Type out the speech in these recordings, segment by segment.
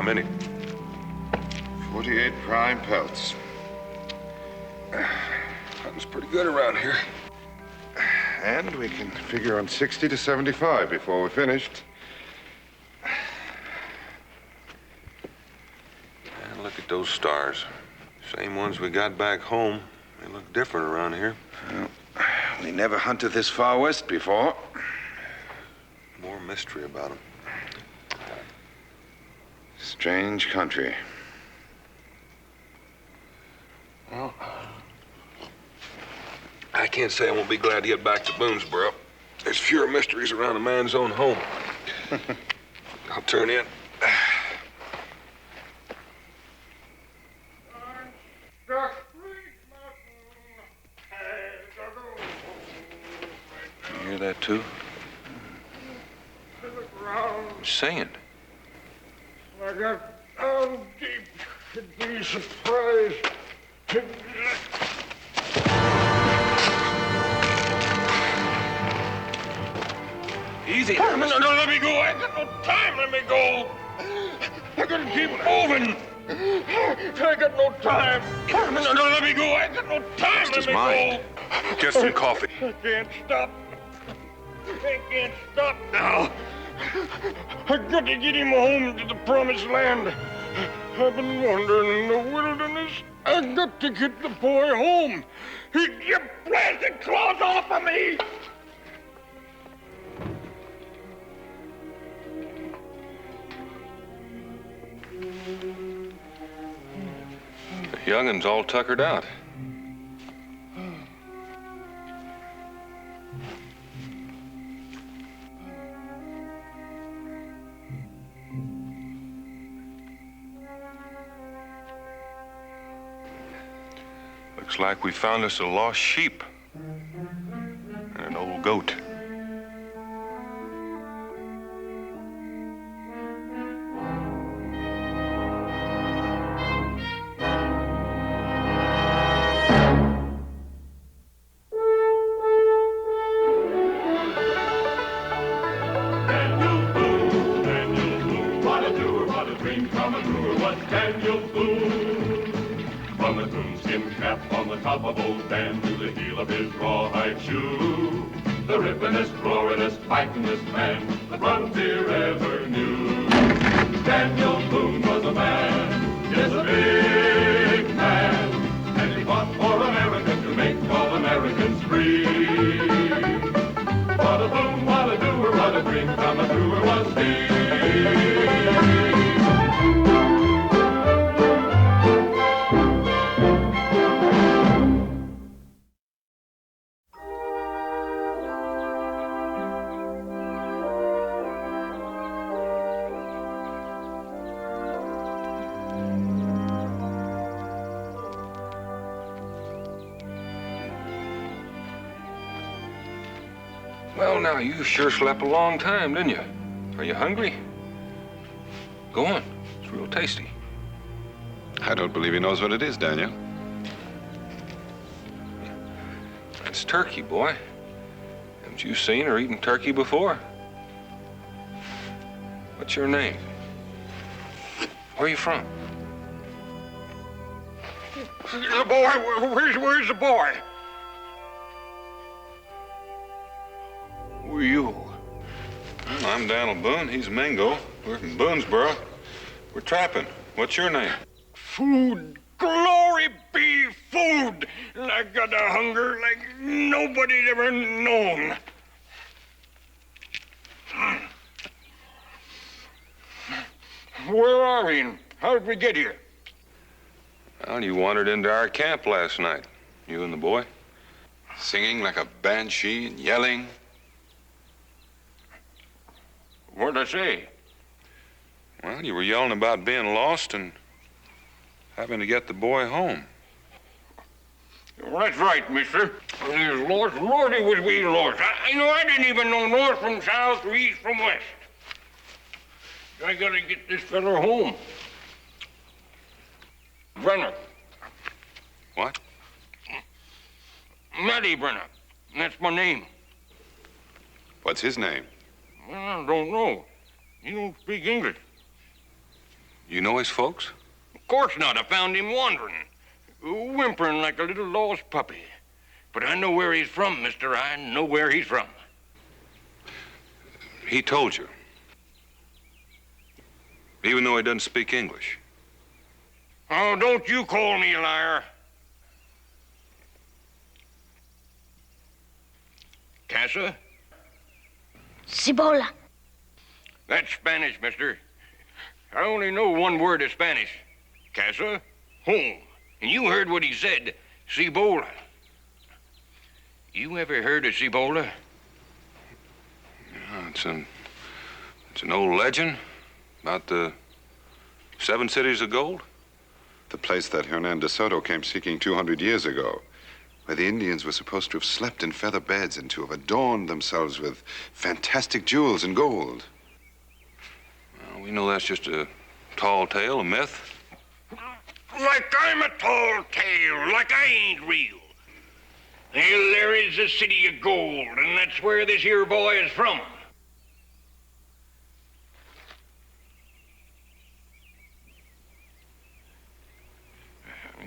How many? 48 prime pelts. Hunting's pretty good around here. And we can figure on 60 to 75 before we're finished. And look at those stars. Same ones we got back home. They look different around here. Well, we never hunted this far west before. More mystery about them. Strange country. Well, I can't say I won't be glad to get back to Boonesboro. There's fewer mysteries around a man's own home. I'll turn in. You hear that, too? Singing. I got down deep to be surprised. Easy. No, let me go. I got no time. Let me go. I gotta keep moving. I got no time. No, let me go. I got no time. Let me go. Get some coffee. I can't stop. I can't stop now. I got to get him home to the promised land. I've been wandering in the wilderness. I got to get the boy home. You blasted claws off of me! The youngin's all tuckered out. Looks like we found us a lost sheep and an old goat. Top of old Dan to the heel of his rawhide shoe. The rippinest, roaringest, fightingest man the frontier ever knew. Daniel Boone was a man, yes, a big man, and he fought for America to make all Americans free. What a Boone, what a doer, what a dream come a truer was he. Well, now, you sure slept a long time, didn't you? Are you hungry? Go on. It's real tasty. I don't believe he knows what it is, Daniel. That's turkey, boy. Haven't you seen or eaten turkey before? What's your name? Where are you from? The boy, where's the boy? Who are you? Well, I'm Daniel Boone. He's Mingo. We're from Boonesboro. We're trapping. What's your name? Food. Glory be food. And I got a hunger like nobody'd ever known. Where are we and how did we get here? Well, you wandered into our camp last night. You and the boy. Singing like a banshee and yelling. What'd I say? Well, you were yelling about being lost and having to get the boy home. Well, that's right, mister. He was lost. Lordy, was we lost. I didn't even know north from south or east from west. I gotta get this fella home. Brenner. What? Matty Brenner. That's my name. What's his name? Well, I don't know. He don't speak English. You know his folks? Of course not. I found him wandering, whimpering like a little lost puppy. But I know where he's from, mister. I know where he's from. He told you. Even though he doesn't speak English. Oh, don't you call me a liar. Casa? Cibola. That's Spanish, mister. I only know one word of Spanish. Casa, home. And you heard what he said, Cibola. You ever heard of Cibola? Yeah, it's an old legend about the 7 cities of gold. The place that Hernan de Soto came seeking 200 years ago, where the Indians were supposed to have slept in feather beds and to have adorned themselves with fantastic jewels and gold. Well, we know that's just a tall tale, a myth. Like I'm a tall tale, like I ain't real. Well, there is a city of gold, and that's where this here boy is from.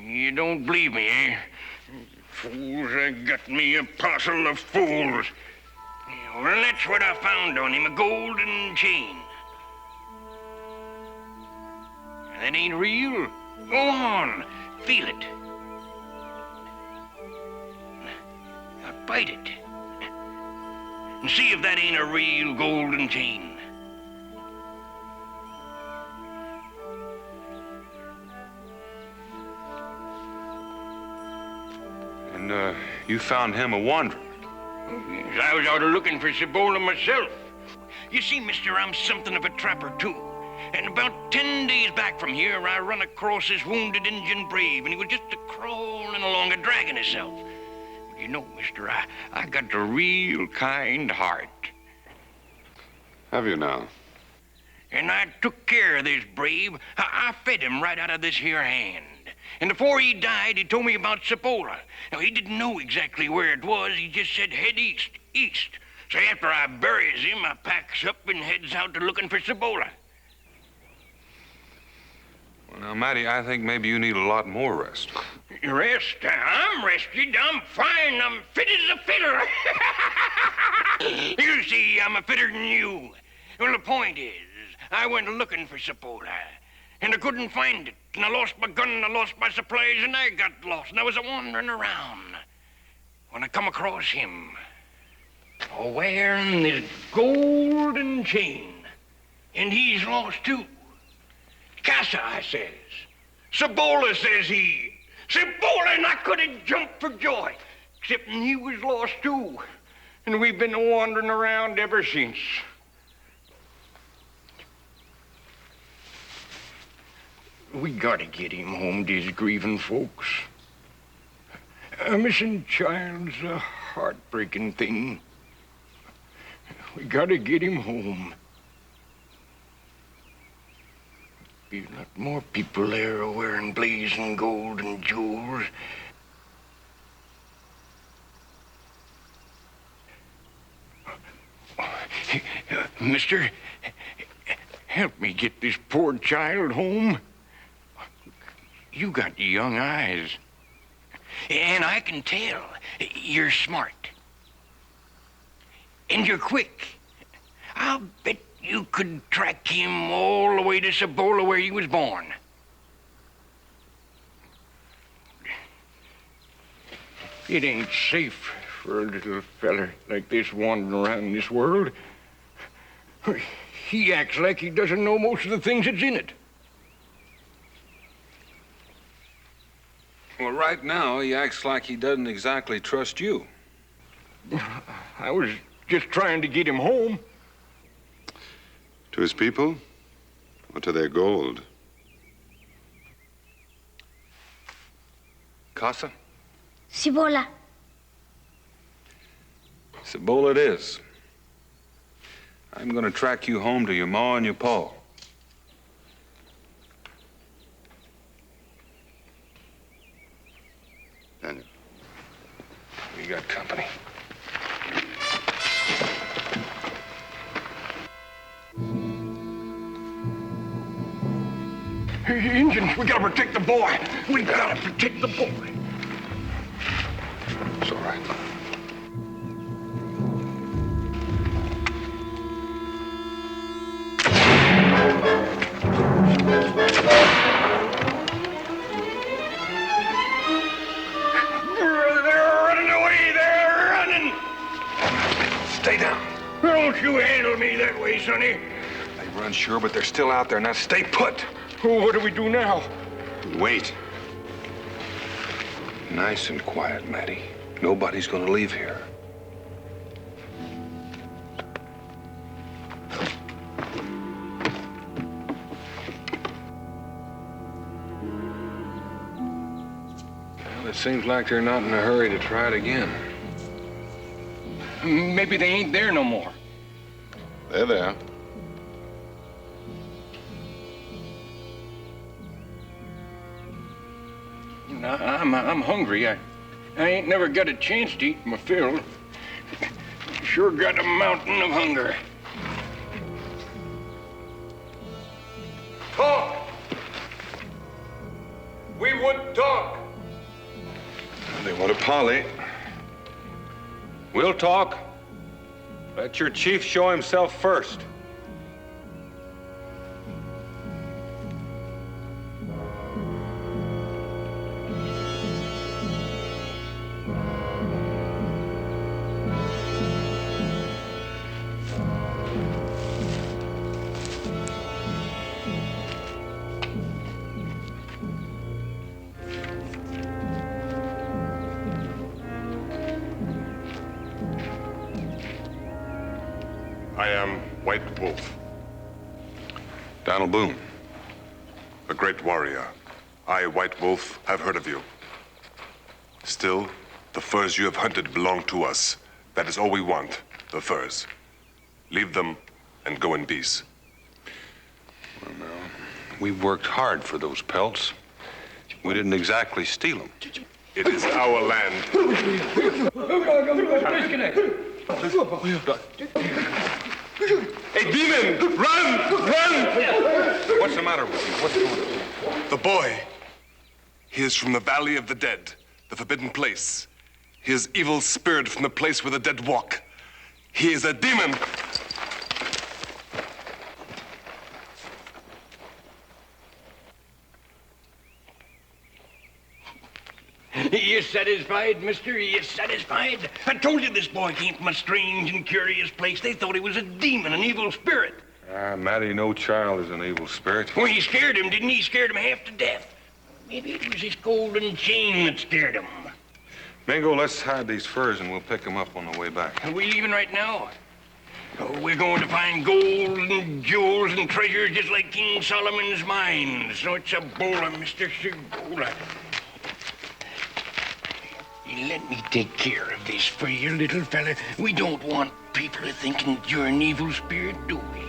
You don't believe me, eh? Fools, I got me a parcel of fools. Well, that's what I found on him, a golden chain. That ain't real? Go on, feel it. Now bite it. And see if that ain't a real golden chain. And, you found him a wanderer. Yes, I was out looking for Cibola myself. You see, mister, I'm something of a trapper, too. And about 10 days back from here, I run across this wounded Indian brave, and he was just a-crawling along, a-dragging himself. You know, mister, I got a real kind heart. Have you now? And I took care of this brave. I fed him right out of this here hand. And before he died, he told me about Cibola. Now, he didn't know exactly where it was. He just said, head east, east. So after I buries him, I packs up and heads out to looking for Cibola. Well, now, Matty, I think maybe you need a lot more rest. Rest? I'm rested. I'm fine. I'm fit as a fiddle. You see, I'm a fitter than you. Well, the point is, I went looking for Cibola, and I couldn't find it. And I lost my gun, and I lost my supplies, and I got lost. And I was wandering around when I come across him, wearing this golden chain. And he's lost, too. Casa, I says. Cibola, says he. Cibola, and I could have jumped for joy. Except he was lost, too. And we've been wandering around ever since. We gotta get him home to his grieving folks. A missing child's a heartbreaking thing. We gotta get him home. Be a lot more people there are wearing blazing gold and jewels. Mister, help me get this poor child home. You got young eyes. And I can tell you're smart. And you're quick. I'll bet you could track him all the way to Cibola where he was born. It ain't safe for a little feller like this wandering around this world. He acts like he doesn't know most of the things that's in it. Well, right now, he acts like he doesn't exactly trust you. I was just trying to get him home. To his people or to their gold? Casa? Cibola. Cibola it is. I'm gonna track you home to your ma and your pa. Daniel. We got company. Injuns, we gotta protect the boy. We gotta protect the boy. It's all right. They're running away. They're running. Stay down. Don't you handle me that way, sonny. They run sure, but they're still out there. Now stay put. What do we do now? Wait. Nice and quiet, Matty. Nobody's gonna leave here. Well, it seems like they're not in a hurry to try it again. Maybe they ain't there no more. They're there. I'm hungry. I ain't never got a chance to eat my fill. Sure got a mountain of hunger. Talk! We would talk. They want to parley. We'll talk. Let your chief show himself first. I am White Wolf, Donald Boone. a great warrior. I, White Wolf, have heard of you. Still, the furs you have hunted belong to us. That is all we want, the furs. Leave them and go in peace. We've worked hard for those pelts. We didn't exactly steal them. It is our land. A demon! Run! Run! What's the matter with you? What's going on? The boy. He is from the Valley of the Dead, the forbidden place. He is evil spirit from the place where the dead walk. He is a demon. You satisfied, mister? You satisfied? I told you this boy came from a strange and curious place. They thought he was a demon, an evil spirit. Matty, no child is an evil spirit. Well, he scared him, didn't he? He scared him half to death. Maybe it was his golden chain that scared him. Mingo, let's hide these furs and we'll pick them up on the way back. Are we leaving right now? Oh, we're going to find gold and jewels and treasures just like King Solomon's mines. So it's Cibola, Mr. Cibola. Let me take care of this for you, little fella. We don't want people thinking you're an evil spirit, do we?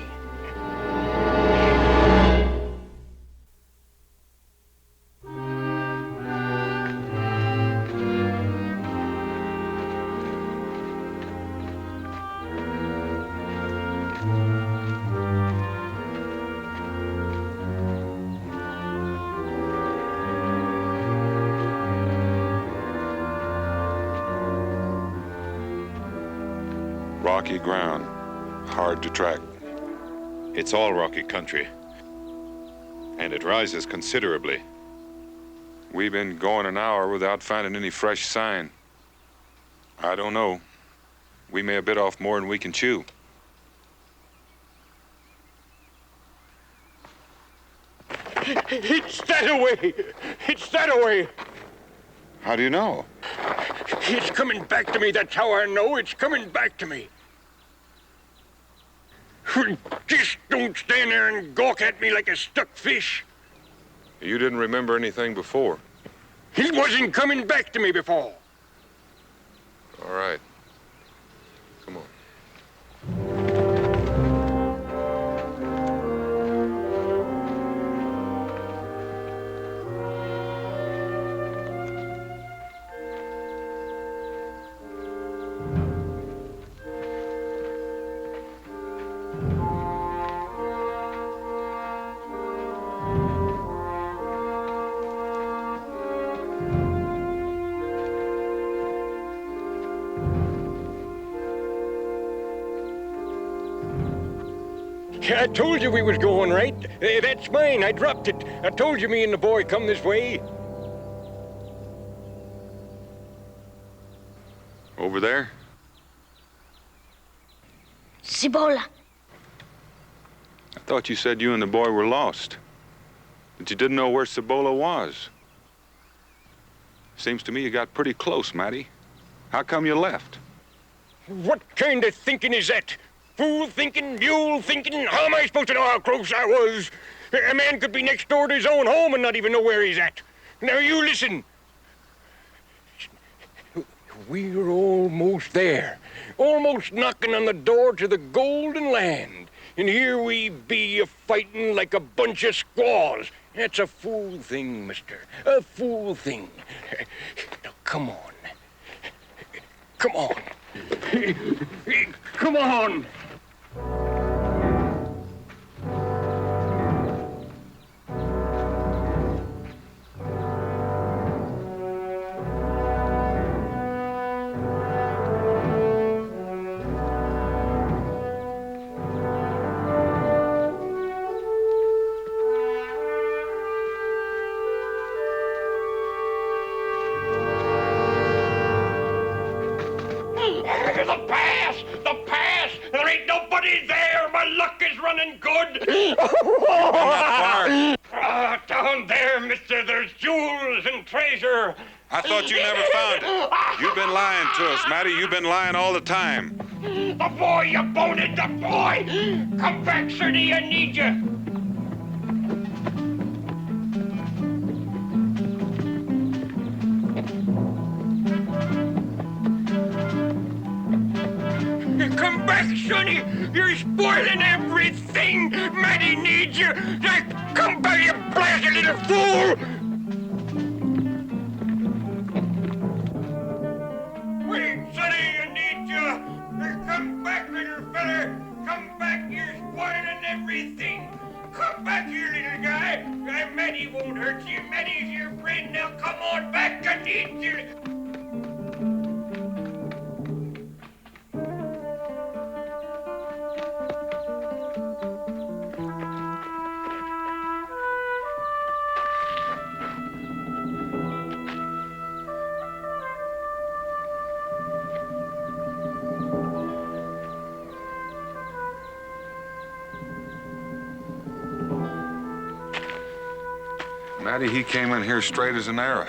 Rocky ground, hard to track. It's all rocky country, and it rises considerably. We've been going an hour without finding any fresh sign. I don't know. We may have bit off more than we can chew. It's that away! It's that away! How do you know? It's coming back to me, that's how I know. It's coming back to me. Just don't stand there and gawk at me like a stuck fish. You didn't remember anything before. He wasn't coming back to me before. All right. Come on. I told you we was going right. That's mine. I dropped it. I told you me and the boy come this way. Over there? Cibola. I thought you said you and the boy were lost. That you didn't know where Cibola was. Seems to me you got pretty close, Matty. How come you left? What kind of thinking is that? Fool thinking, mule thinking? How am I supposed to know how close I was? A man could be next door to his own home and not even know where he's at. Now you listen. We're almost there. Almost knocking on the door to the golden land. And here we be a-fighting like a bunch of squaws. That's a fool thing, mister. A fool thing. Now, come on. Come on. Come on. The pass! The pass! There ain't nobody there! My luck is running good! Down there, mister, there's jewels and treasure! I thought you never found it. You've been lying to us, Matty. You've been lying all the time. The boy, you bonehead, the boy! Come back, Sonny, I need you! Come back, Sonny! You're spoiling everything! Matty needs you! Come back, you blasted little fool! Wait, Sonny, I need you! Come back, little fella! Come back, you're spoiling everything! Come back here, little guy! Matty won't hurt you. Matty's your friend. Now come on back, I need you! Matty, he came in here straight as an arrow.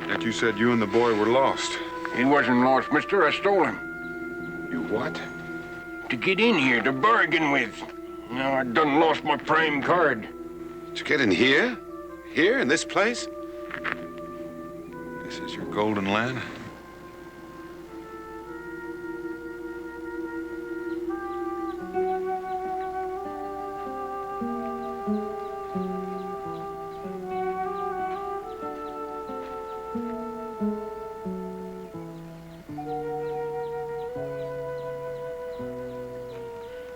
Yet you said you and the boy were lost. He wasn't lost, mister. I stole him. You what? To get in here, to bargain with. Now I done lost my prime card. Did you get in here? Here, in this place? This is your golden land?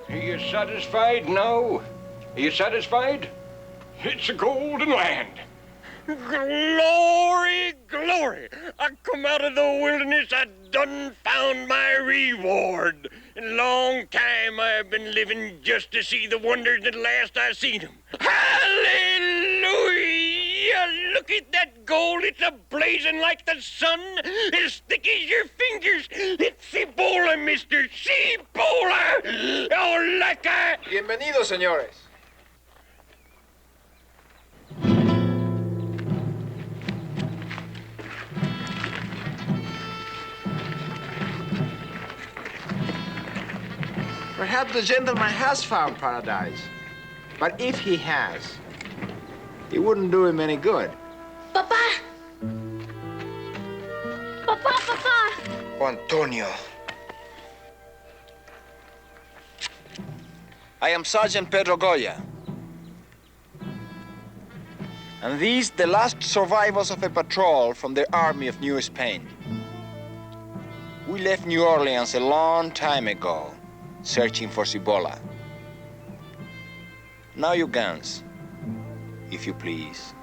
Are you satisfied now? Are you satisfied? It's a golden land. Glory, glory! I come out of the wilderness, I done found my reward. Long time I've been living just to see the wonders, and at last I seen them. Hallelujah! Look at that gold, it's a-blazing like the sun, as thick as your fingers. It's Cibola, mister, Cibola! Oh, like I... Bienvenidos, señores. Perhaps the gentleman has found paradise. But if he has, it wouldn't do him any good. Papa! Papa! Antonio. I am Sergeant Pedro Goya. And these the last survivors of a patrol from the army of New Spain. We left New Orleans a long time ago, searching for Cibola. Now your guns, if you please.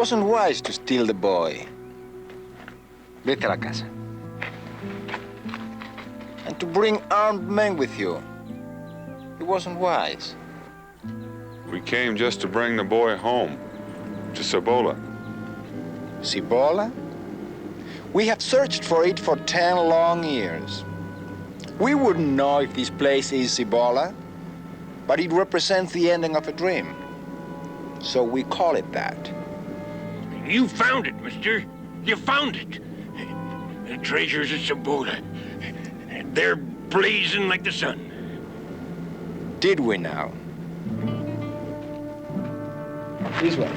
wasn't wise to steal the boy. Vete a la casa. And to bring armed men with you. It wasn't wise. We came just to bring the boy home, to Cibola. Cibola? We have searched for it for 10 long years. We wouldn't know if this place is Cibola, but it represents the ending of a dream. So we call it that. You found it, mister. You found it. The treasures of Cibola. They're blazing like the sun. Did we now? This way.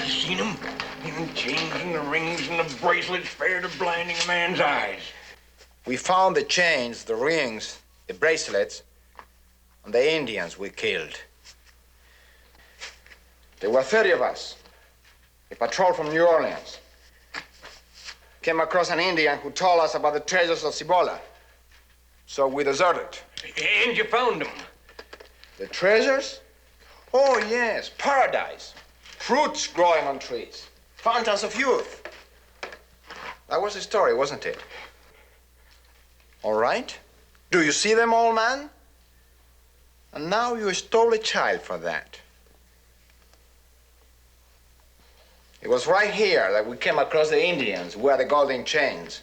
Seen them? The chains and the rings and the bracelets fair to blinding a man's eyes. We found the chains, the rings, the bracelets, and the Indians we killed. There were 30 of us, a patrol from New Orleans. Came across an Indian who told us about the treasures of Cibola. So we deserted. And you found them. The treasures? Oh, yes, paradise. Fruits growing on trees. Fountains of youth. That was the story, wasn't it? All right. Do you see them, old man? And now you stole a child for that. It was right here that we came across the Indians who wore the golden chains.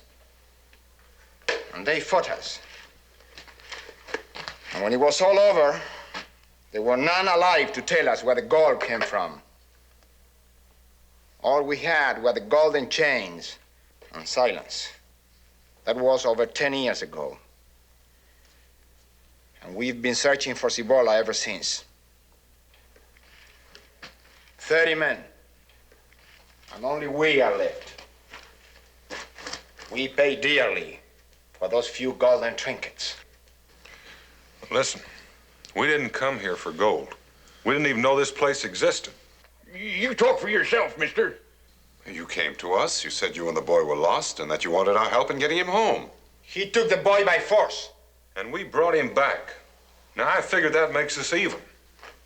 And they fought us. And when it was all over, there were none alive to tell us where the gold came from. All we had were the golden chains and silence. That was over 10 years ago. And we've been searching for Cibola ever since. 30 men. And only we are left. We pay dearly for those few golden trinkets. Listen, we didn't come here for gold. We didn't even know this place existed. You talk for yourself, mister. You came to us. You said you and the boy were lost and that you wanted our help in getting him home. He took the boy by force. And we brought him back. Now, I figured that makes us even.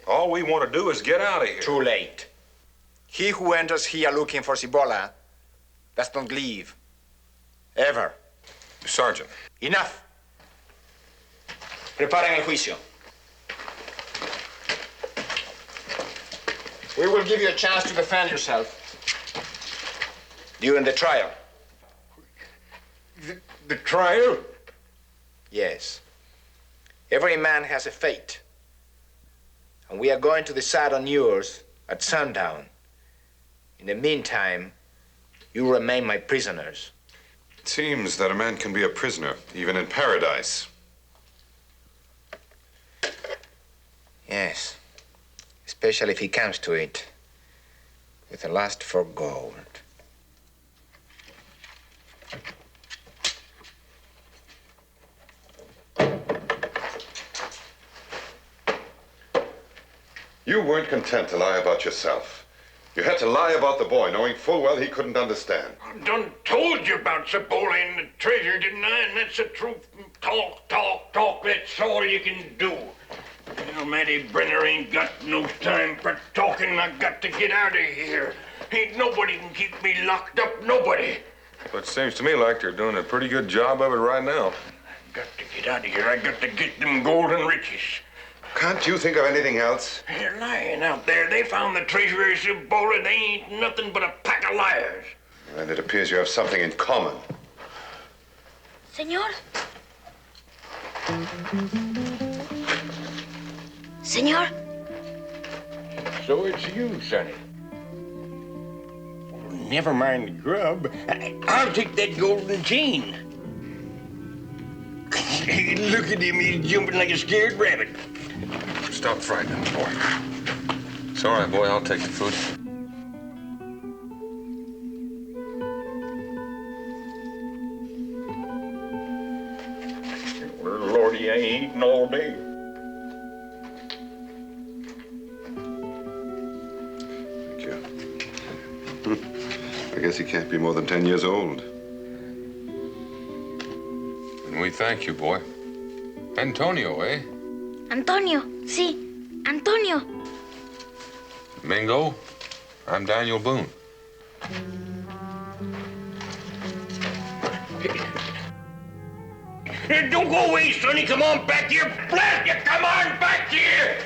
All we want to do is get out of here. Too late. He who enters here looking for Cibola does not leave. Ever. Sergeant. Enough. Preparen el juicio. We will give you a chance to defend yourself during the trial. The trial? Yes. Every man has a fate. And we are going to decide on yours at sundown. In the meantime, you remain my prisoners. It seems that a man can be a prisoner, even in paradise. Yes. Especially if he comes to it with a lust for gold. You weren't content to lie about yourself. You had to lie about the boy, knowing full well he couldn't understand. I done told you about Cibola and the treasure, didn't I? And that's the truth. Talk, talk, talk. That's all you can do. Well, Matty Brenner ain't got no time for talking. I got to get out of here. Ain't nobody can keep me locked up, nobody. But it seems to me like they're doing a pretty good job of it right now. I got to get out of here. I got to get them golden riches. Can't you think of anything else? They're lying out there. They found the treasure of Cibola. They ain't nothing but a pack of liars. And it appears you have something in common. Señor. Señor. So it's you, Sonny. Well, never mind the grub. I'll take that golden chain. Hey, look at him. He's jumping like a scared rabbit. Stop frightening the boy. It's all right, boy. I'll take the food. you I ain't eaten all day. Thank you. I guess he can't be more than 10 years old. And we thank you, boy. Antonio, eh? Antonio, sí, Antonio. Mingo, I'm Daniel Boone. Hey, don't go away, Sonny. Come on back here. Blast you! Come on back here!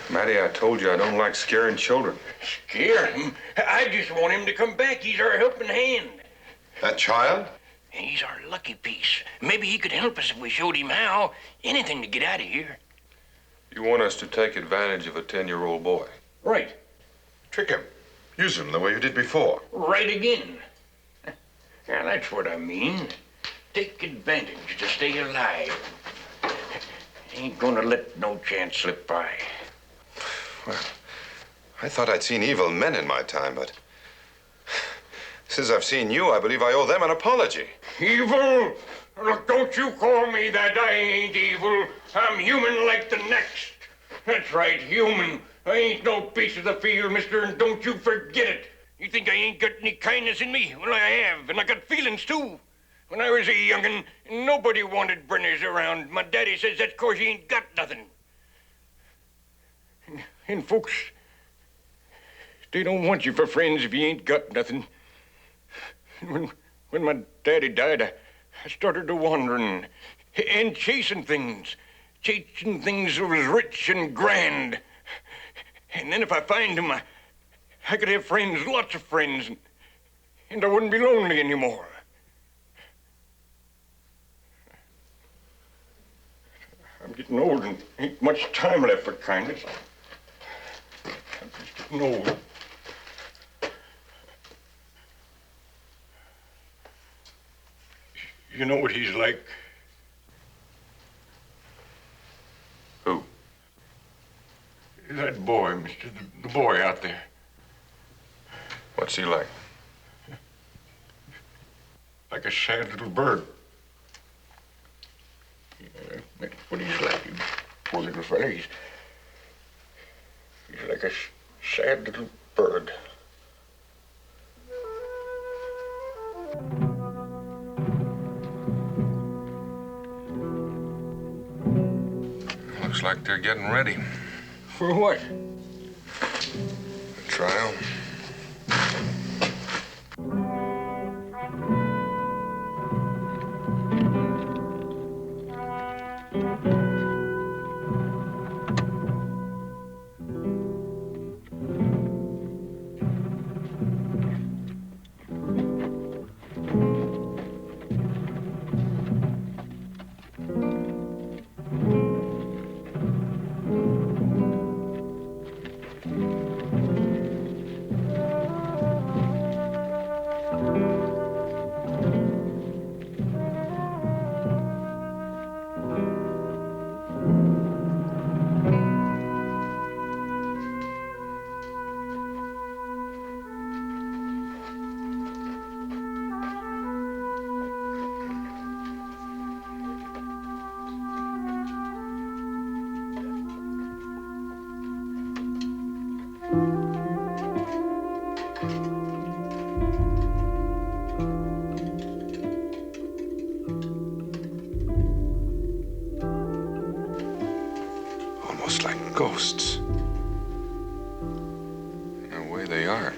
Matty, I told you I don't like scaring children. Scare him? I just want him to come back. He's our helping hand. That child? He's our lucky piece. Maybe he could help us if we showed him how. Anything to get out of here. You want us to take advantage of a 10-year-old boy? Right. Trick him. Use him the way you did before. Right again. Now, that's what I mean. Take advantage to stay alive. Ain't gonna let no chance slip by. Well, I thought I'd seen evil men in my time, but since I've seen you, I believe I owe them an apology. Evil? Look, don't you call me that. I ain't evil. I'm human like the next. That's right, human. I ain't no piece of the field, mister, and don't you forget it. You think I ain't got any kindness in me? Well, I have, and I got feelings, too. When I was a young'un, nobody wanted Brenners around. My daddy says that's 'cause you ain't got nothing. And folks, they don't want you for friends if you ain't got nothing. When my daddy died, I started to wandering and chasing things that was rich and grand. And then if I find them, I could have friends, lots of friends, and I wouldn't be lonely anymore. I'm getting old and ain't much time left for kindness. I'm just getting old. You know what he's like? Who? That boy, mister. The boy out there. What's he like? Like a sad little bird. Yeah, that's what he's like. Poor little fella. He's like a sad little bird. Looks like they're getting ready. For what? The trial. Almost like ghosts. In a way, they are.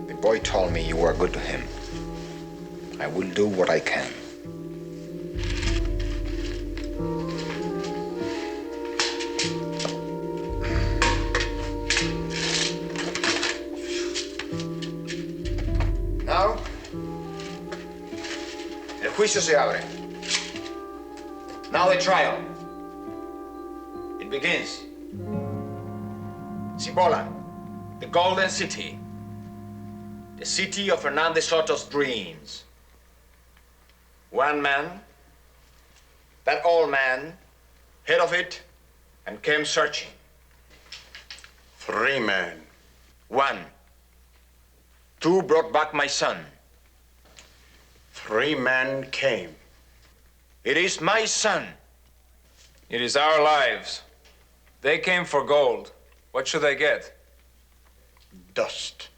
The boy told me you were good to him. I will do what I can. Now, el juicio se abre. Now the trial. It begins. Cibola, the Golden City. The city of Hernandez Soto's dreams. One man, that old man, head of it, and came searching. 3 men. 1, 2 brought back my son. 3 men came. It is my son. It is our lives. They came for gold. What should they get? Dust.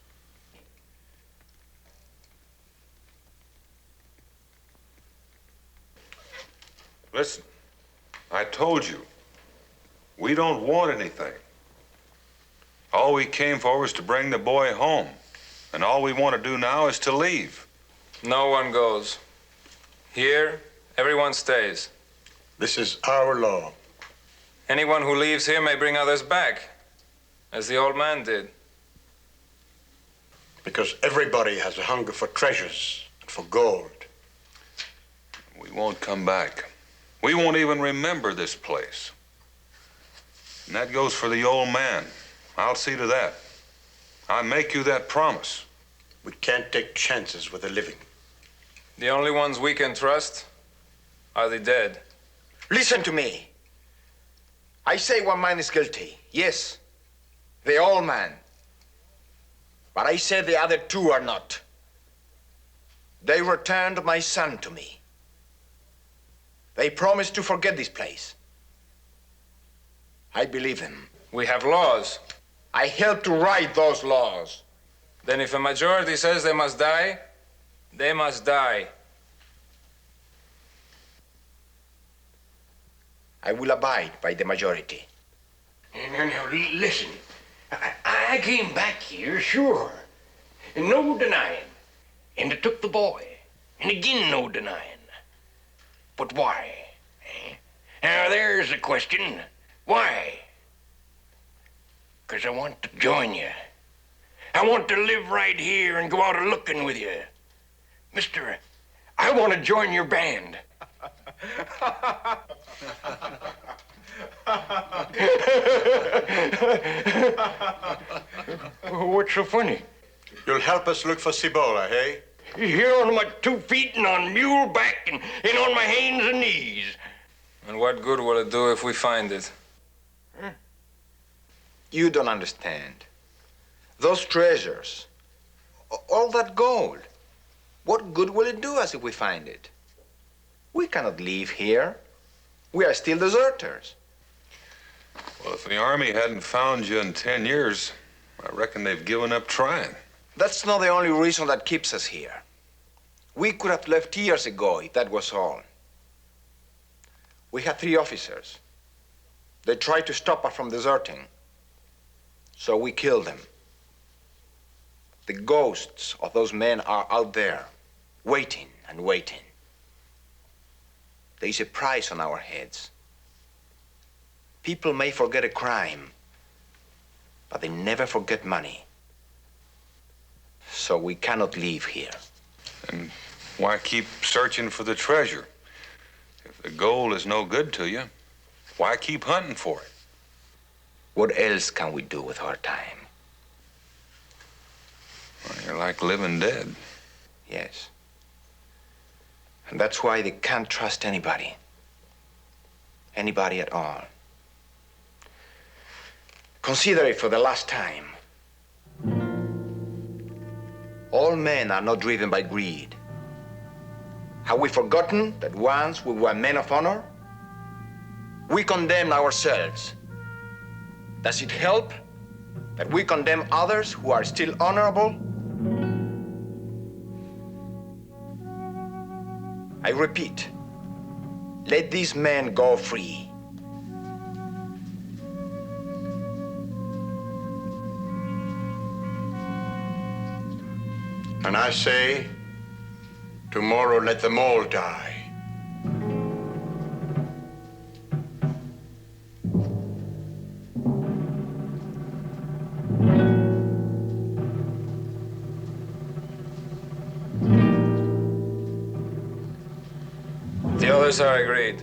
Listen, I told you, we don't want anything. All we came for was to bring the boy home. And all we want to do now is to leave. No one goes. Here, everyone stays. This is our law. Anyone who leaves here may bring others back, as the old man did. Because everybody has a hunger for treasures and for gold. We won't come back. We won't even remember this place. And that goes for the old man. I'll see to that. I make you that promise. We can't take chances with the living. The only ones we can trust are the dead. Listen to me. I say one man is guilty. Yes, the old man. But I say the other 2 are not. They returned my son to me. They promised to forget this place. I believe them. We have laws. I helped to write those laws. Then if a majority says they must die, they must die. I will abide by the majority. Now, listen. I came back here, sure. And no denying. And I took the boy. And again, no denying. But why? Now, there's the question. Why? Because I want to join you. I want to live right here and go out a-looking with you. Mister, I want to join your band. What's so funny? You'll help us look for Cibola, hey? Here on my 2 feet and on mule back and on my hands and knees. And what good will it do if we find it? You don't understand. Those treasures, all that gold, what good will it do us if we find it? We cannot leave here. We are still deserters. Well, if the Army hadn't found you in 10 years, I reckon they've given up trying. That's not the only reason that keeps us here. We could have left years ago if that was all. We had 3 officers. They tried to stop us from deserting. So we killed them. The ghosts of those men are out there, waiting and waiting. There is a price on our heads. People may forget a crime, but they never forget money. So we cannot leave here. And why keep searching for the treasure? If the gold is no good to you, why keep hunting for it? What else can we do with our time? Well, you're like living dead. Yes. And that's why they can't trust anybody. Anybody at all. Consider it for the last time. All men are not driven by greed. Have we forgotten that once we were men of honor? We condemn ourselves. Does it help that we condemn others who are still honorable? I repeat, let these men go free. And I say, tomorrow let them all die. The others are agreed.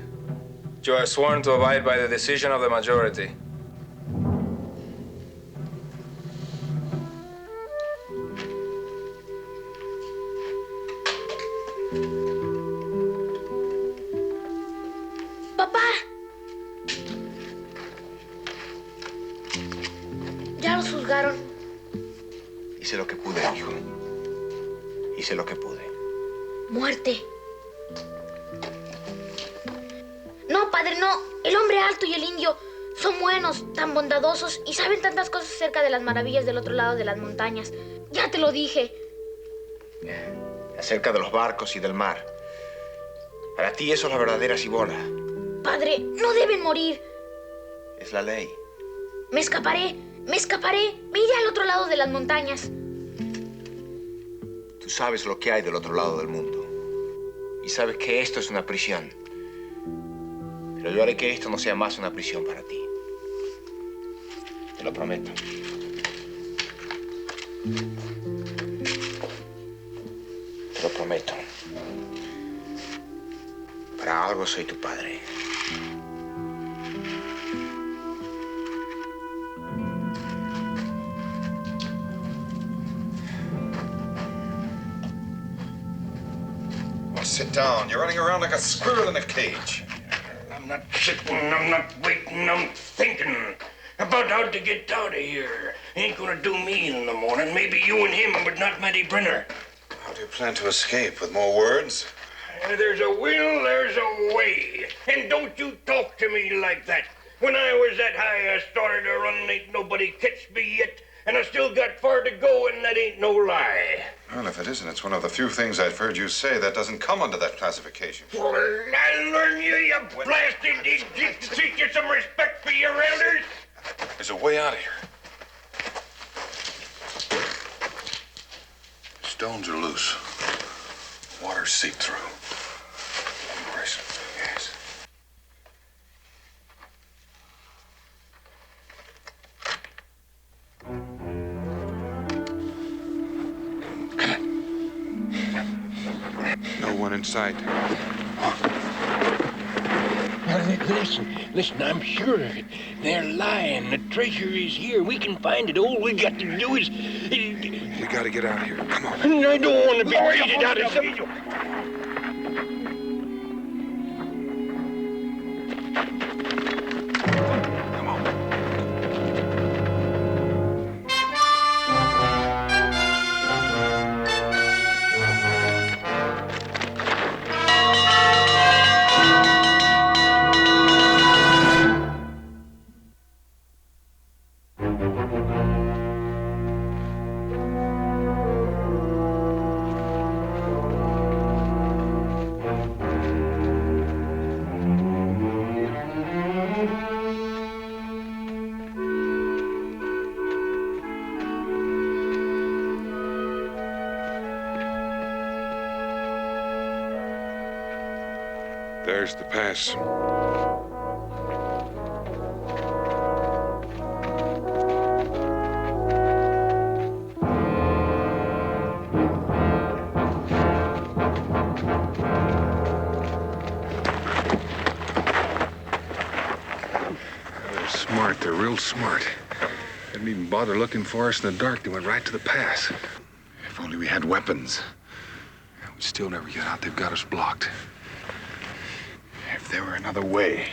You are sworn to abide by the decision of the majority. ¡Papá! Ya los juzgaron. Hice lo que pude, hijo. Hice lo que pude. Muerte. No, padre, no. El hombre alto y el indio son buenos, tan bondadosos y saben tantas cosas acerca de las maravillas del otro lado de las montañas. Ya te lo dije. Acerca de los barcos y del mar. Para ti eso es la verdadera Cibola. Padre, no deben morir. Es la ley. Me escaparé. Me iré al otro lado de las montañas. Tú sabes lo que hay del otro lado del mundo. Y sabes que esto es una prisión. Pero yo haré que esto no sea más una prisión para ti. Te lo prometo. Te lo prometo. Para algo soy tu padre. Well, sit down. You're running around like a squirrel in a cage. I'm not sitting, I'm not waiting, I'm thinking about how to get out of here. Ain't gonna do me in the morning. Maybe you and him, but not Matty Brenner. How do you plan to escape? With more words? There's a will, there's a way. And don't you talk to me like that. When I was that high, I started to run, ain't nobody catch me yet. And I still got far to go, and that ain't no lie. Well, if it isn't, it's one of the few things I've heard you say that doesn't come under that classification. Well, I learn you, you blasted idiot, to teach you some respect for your elders. There's a way out of here. Stones are loose. Water seeped through. Embrace it. Yes. No one in sight. Listen, I'm sure of it. They're lying. The treasure is here. We can find it. All we got to do is... We gotta get out of here. Come on. I don't want to be cheated out of something. There's the pass. They're smart. They're real smart. They didn't even bother looking for us in the dark. They went right to the pass. If only we had weapons. We'd still never get out. They've got us blocked. If there were another way.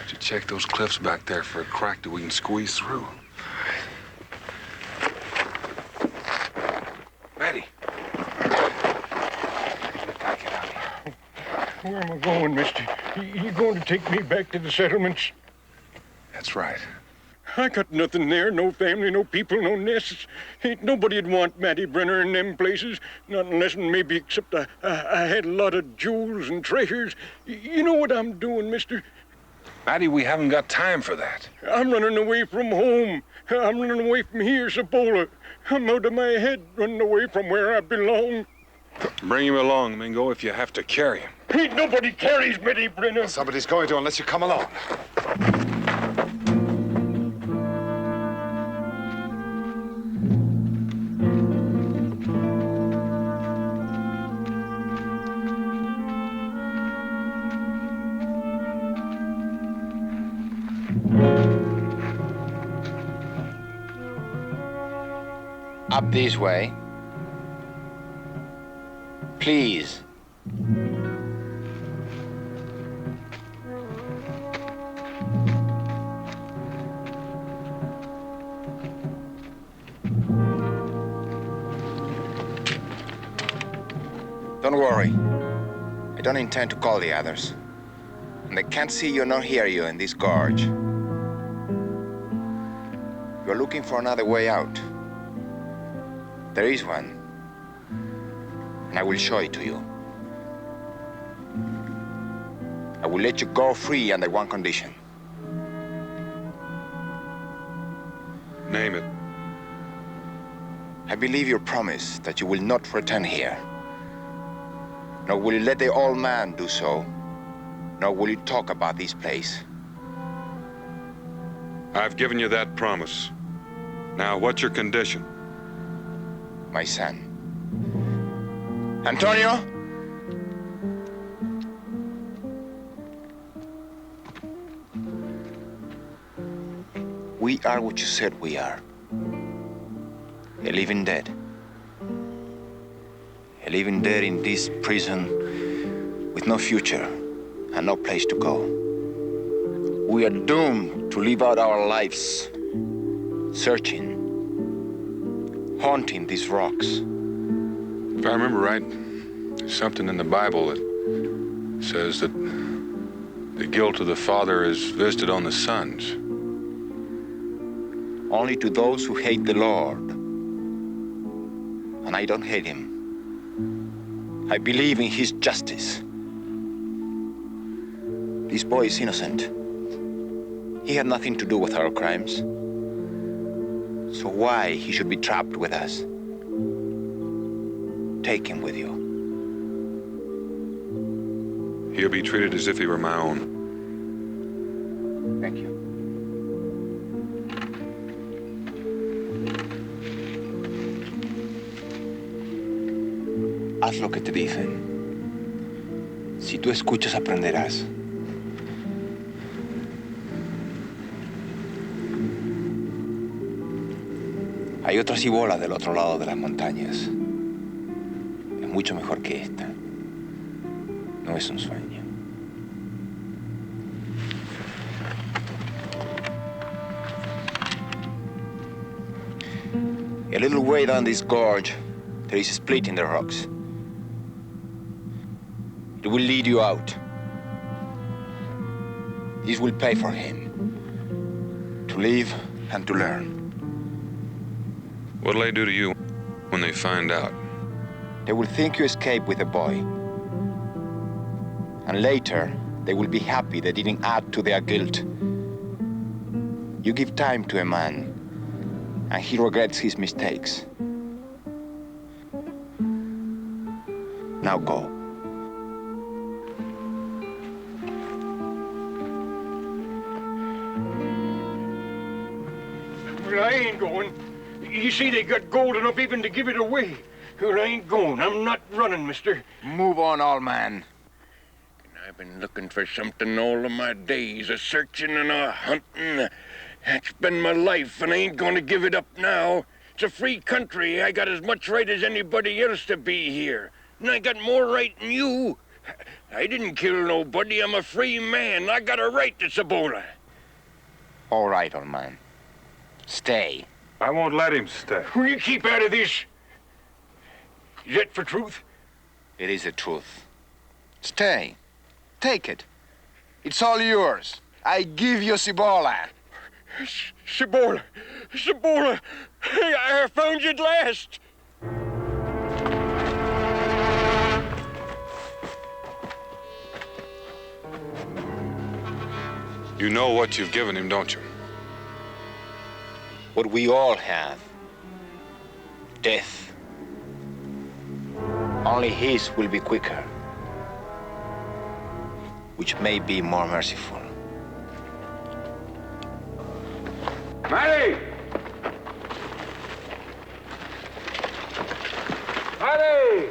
Should check those cliffs back there for a crack that we can squeeze through. Matty. Where am I going, mister? You going to take me back to the settlements? That's right. I got nothing there, no family, no people, no nests. Ain't nobody'd want Matty Brenner in them places, not unless maybe except I had a lot of jewels and treasures. You know what I'm doing, mister? Matty, we haven't got time for that. I'm running away from home. I'm running away from here, Cibola. I'm out of my head running away from where I belong. Bring him along, Mingo, if you have to carry him. Ain't nobody carries Matty Brenner. Somebody's going to unless you come along. Up this way. Please. Don't worry. I don't intend to call the others. And they can't see you nor hear you in this gorge. You're looking for another way out. There is one. And I will show it to you. I will let you go free under one condition. Name it. I believe your promise that you will not return here. Nor will you let the old man do so. Nor will you talk about this place. I've given you that promise. Now, what's your condition? My son. Antonio? We are what you said we are. A living dead. A living dead in this prison with no future and no place to go. We are doomed to live out our lives searching, haunting these rocks. If I remember right, there's something in the Bible that says that the guilt of the father is visited on the sons. Only to those who hate the Lord. And I don't hate him. I believe in his justice. This boy is innocent. He had nothing to do with our crimes. So why he should be trapped with us? Take him with you. He'll be treated as if he were my own. Thank you. Haz lo que te dicen. Si tú escuchas, aprenderás. Hay otra Cibola del otro lado de las montañas. Es mucho mejor que esta. No es un sueño. A little way down this gorge, there is a split in the rocks. It will lead you out. This will pay for him. To live and to learn. What'll they do to you when they find out? They will think you escaped with the boy. And later, they will be happy they didn't add to their guilt. You give time to a man, and he regrets his mistakes. Now go. Well, I ain't going. You see, they got gold enough even to give it away. Well, I ain't going. I'm not running, mister. Move on, old man. I've been looking for something all of my days, a searching and a hunting. That's been my life, and I ain't gonna give it up now. It's a free country. I got as much right as anybody else to be here. And I got more right than you. I didn't kill nobody. I'm a free man. I got a right to Cibola. All right, old man. Stay. I won't let him stay. Will you keep out of this? Is that for truth? It is the truth. Stay. Take it. It's all yours. I give you Cibola. Cibola. Cibola. I found you at last. You know what you've given him, don't you? What we all have. Death. Only his will be quicker. Which may be more merciful. Matty! Matty!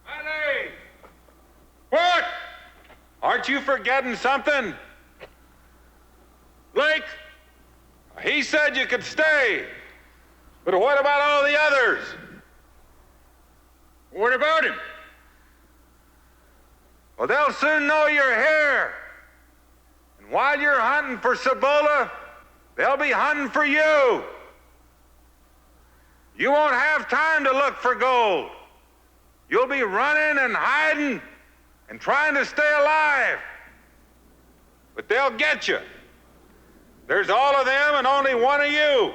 Matty! What? Aren't you forgetting something? Blake? He said you could stay. But what about all the others? What about him? Well, they'll soon know you're here. And while you're hunting for Cibola, they'll be hunting for you. You won't have time to look for gold. You'll be running and hiding and trying to stay alive. But they'll get you. There's all of them and only one of you.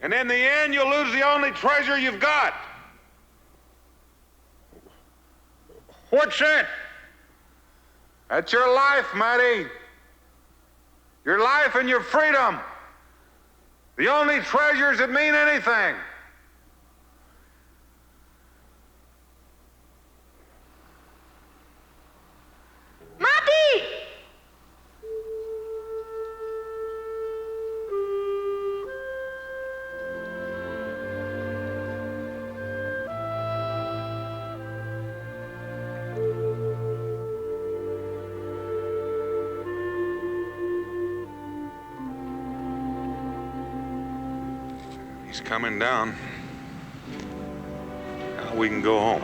And in the end, you'll lose the only treasure you've got. What's that? That's your life, Matty. Your life and your freedom. The only treasures that mean anything. ¡Mati! He's coming down. Now we can go home.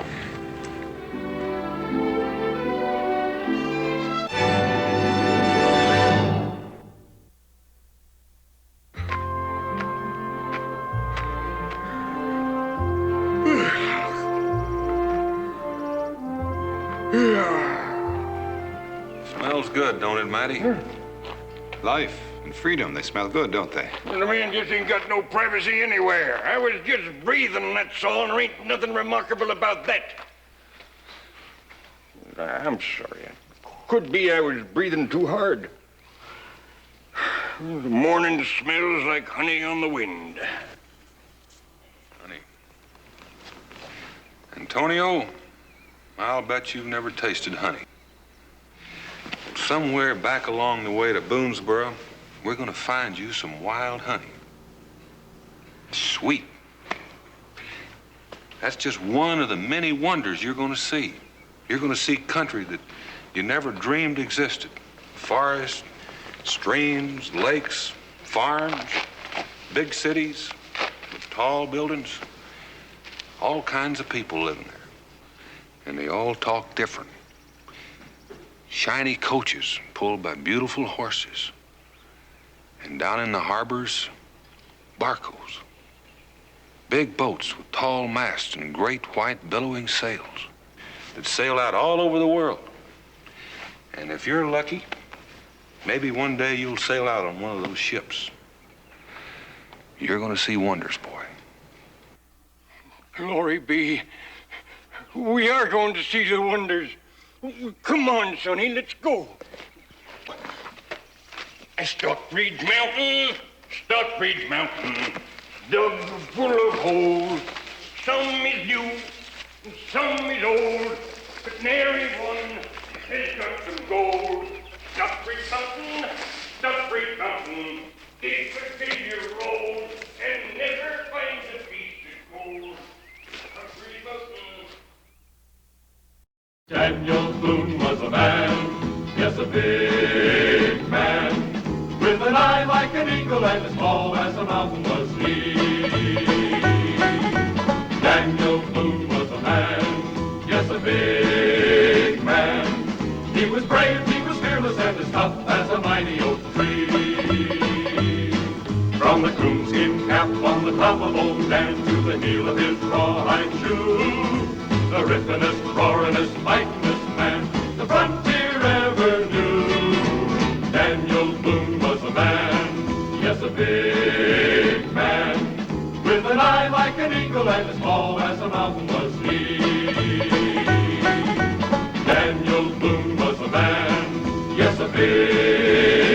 Smells good, don't it, Matty? Life and freedom, they smell good, don't they? The man just ain't got no privacy anywhere. I was just breathing, that's all, and there ain't nothing remarkable about that. I'm sorry. Could be I was breathing too hard. The morning smells like honey on the wind. Honey. Antonio, I'll bet you've never tasted honey. Somewhere back along the way to Boonesboro, we're going to find you some wild honey. Sweet. That's just one of the many wonders you're going to see. You're going to see country that you never dreamed existed. Forests, streams, lakes, farms, big cities with tall buildings. All kinds of people living there. And they all talk different. Shiny coaches pulled by beautiful horses. And down in the harbors, barcos. Big boats with tall masts and great white billowing sails that sail out all over the world. And if you're lucky, maybe one day you'll sail out on one of those ships. You're gonna see wonders, boy. Glory be. We are going to see the wonders. Come on, Sonny, let's go. Stockbridge Mountain, Stockbridge Mountain, dug full of holes. Some is new, some is old, but nary one has got some gold. Stockbridge Mountain, deep a figure road, and never finds a piece of gold. Stockbridge Mountain. Daniel Boone was a man, yes, a big man, with an eye like an eagle and as tall as a mountain was he. Daniel Boone was a man, yes, a big man. He was brave, he was fearless, and as tough as a mighty oak tree. From the coonskin cap on the top of old Dan to the heel of his rawhide shoe, the rippin'est, roarin'est, fightin'est man the frontier ever knew. Daniel Boone was a man, yes, a big man, with an eye like an eagle and as tall as a mountain was he. Daniel Boone was a man, yes, a big